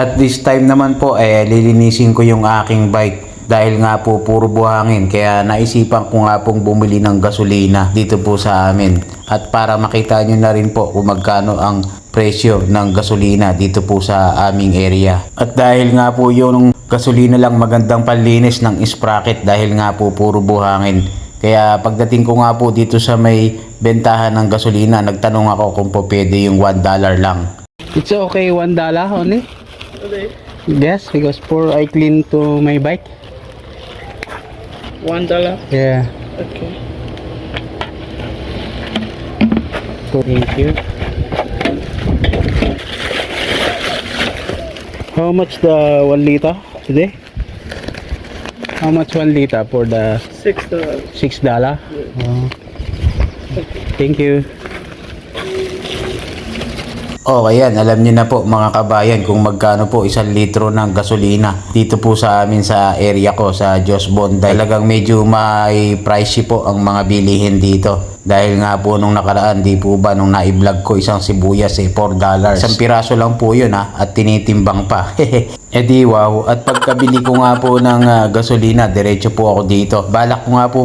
At this time naman po lilinisin ko yung aking bike dahil nga po puro buhangin, kaya naisipan ko nga pong bumili ng gasolina dito po sa amin. At para makita nyo na rin po kung magkano ang presyo ng gasolina dito po sa aming area. At dahil nga po yung gasolina lang magandang panlinis ng sprocket dahil nga po puro buhangin. Kaya pagdating ko nga po dito sa may bentahan ng gasolina, nagtanong ako kung po pwede yung $1 lang. It's okay, $1 only? Okay. Yes, because for I clean to my bike. $1. Yeah. Okay. Thank you. How much the 1 liter today? How much 1 liter for the $6. $6? Oh. Thank you. Okay yan, alam niyo na po mga kabayan kung magkano po 1 litro ng gasolina dito po sa amin sa area ko sa Jos Bonday. Talagang medyo may pricey po ang mga bilihin dito. Dahil nga po nung nakaraan, di po ba nung na-vlog ko isang sibuyas $4. Isang piraso lang po yun at tinitimbang pa. Di wow, at pagkabili ko nga po ng gasolina, diretso po ako dito. Balak ko nga po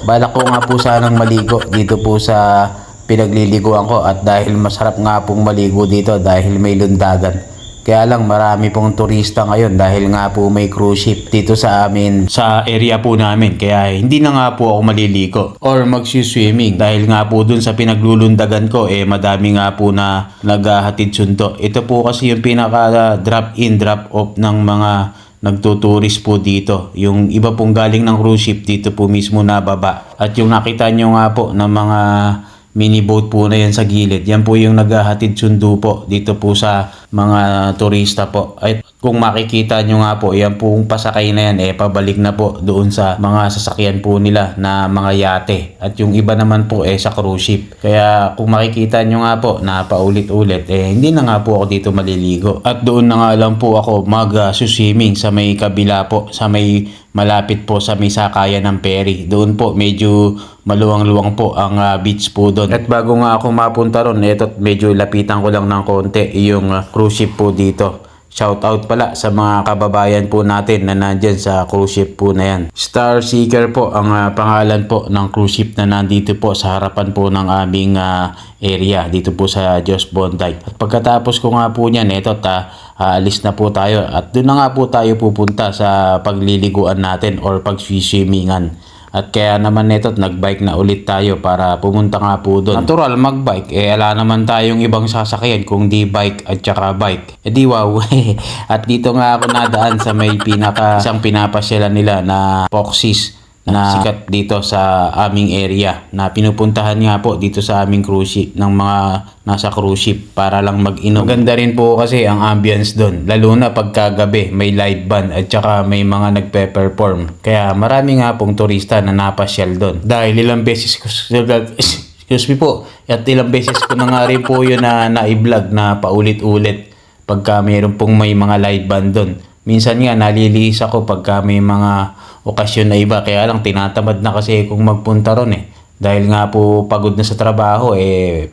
balak ko nga po sanang maligo dito po sa pinagliliguan ko, at dahil masarap nga pong maligo dito dahil may lundagan. Kaya lang marami pong turista ngayon dahil nga po may cruise ship dito sa amin sa area po namin, kaya hindi na nga po ako maliligo or magsiswimming dahil nga po dun sa pinaglulundagan ko madami nga po na naghahatid sundo. Ito po kasi yung pinaka drop in drop off ng mga nagtuturist po dito. Yung iba pong galing ng cruise ship dito po mismo nababa, at yung nakita nyo nga po ng mga mini boat po na yan sa gilid, yan po yung naghahatid sundo po dito po sa mga turista po. At kung makikita nyo nga po, yan pong pasakay na yan pabalik na po doon sa mga sasakyan po nila na mga yate, at yung iba naman po sa cruise ship. Kaya kung makikita nyo nga po na paulit-ulit hindi na nga po ako dito maliligo, at doon na nga lang po ako mag-swimming sa may kabila po, sa may malapit po sa may sakayan ng ferry. Doon po medyo maluwang-luwang po ang beach po doon. At bago nga ako mapunta ron, medyo lapitan ko lang ng konti yung cruise ship po dito. Shout out pala sa mga kababayan po natin na nandyan sa cruise ship po na yan. Star Seeker po ang pangalan po ng cruise ship na nandito po sa harapan po ng aming area dito po sa Jos Bonday. At pagkatapos ko nga po niyan, aalis na po tayo at doon na nga po tayo pupunta sa pagliliguan natin or pag-swiswimingan. At kaya naman nagbike na ulit tayo para pumunta nga po doon. Natural magbike, ala naman tayong ibang sasakyan kung di bike at saka bike. Di wow. At dito nga ako nadaan sa may isang pinapasyalan nila na Foxys na sikat dito sa aming area, na pinupuntahan nga po dito sa aming cruise ship ng mga nasa cruise ship para lang mag-inom. Maganda rin po kasi ang ambience doon, lalo na pagkagabi may live band at saka may mga nagpe-perform. Kaya marami nga pong turista na napasyal doon. Dahil ilang beses ko excuse me po, at ilang beses ko na nga rin po yun na i-vlog na paulit-ulit pagka mayroon pong may mga live band doon. Minsan nga nalilihis ako pagka may mga okasyon na iba, kaya lang tinatamad na kasi kung magpunta ron dahil nga po pagod na sa trabaho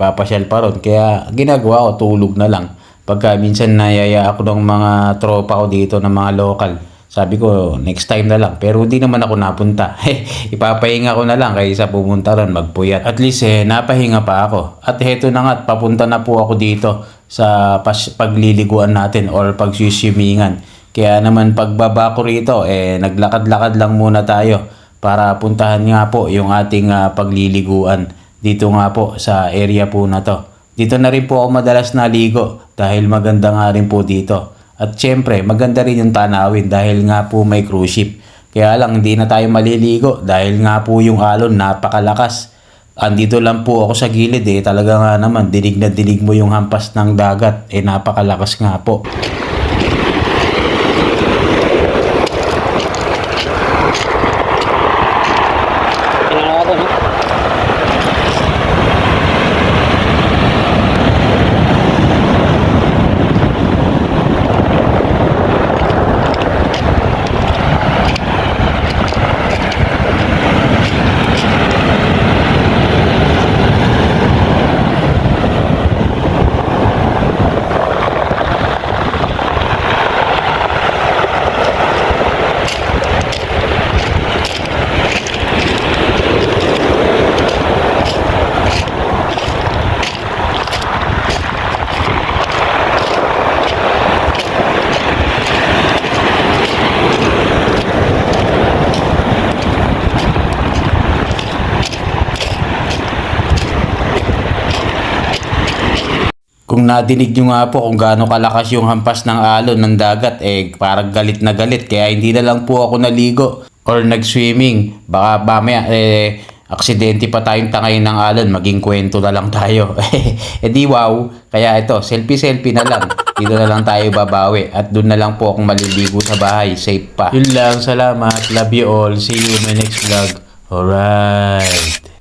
papasyal pa ron, kaya ginagawa ko tulog na lang. Pagka minsan nayaya ako ng mga tropa ko dito ng mga local, sabi ko next time na lang, pero hindi naman ako napunta. Ipapahinga ko na lang kaysa pumunta ron magpuyat. At least napahinga pa ako. At heto na nga, papunta na po ako dito sa pagliliguan natin or pagsiswimingan. Kaya naman pagbaba ko rito naglakad-lakad lang muna tayo para puntahan nga po yung ating pagliliguan dito nga po sa area po na to. Dito na rin po ako madalas naligo dahil maganda nga rin po dito. At syempre maganda rin yung tanawin dahil nga po may cruise ship. Kaya lang hindi na tayo maliligo dahil nga po yung alon napakalakas. Andito lang po ako sa gilid talaga nga naman dinig na dinig mo yung hampas ng dagat napakalakas nga po. Kung nadinig nyo nga po kung gaano kalakas yung hampas ng alon ng dagat, parang galit na galit. Kaya hindi na lang po ako naligo or nag-swimming. Baka mamaya, aksidente pa tayong tangay ng alon, maging kwento na lang tayo. Di wow. Kaya ito, selfie-selfie na lang. Dito na lang tayo babawi. At doon na lang po akong maliligo sa bahay. Safe pa. Yun lang, salamat. Love you all. See you in my next vlog. Alright.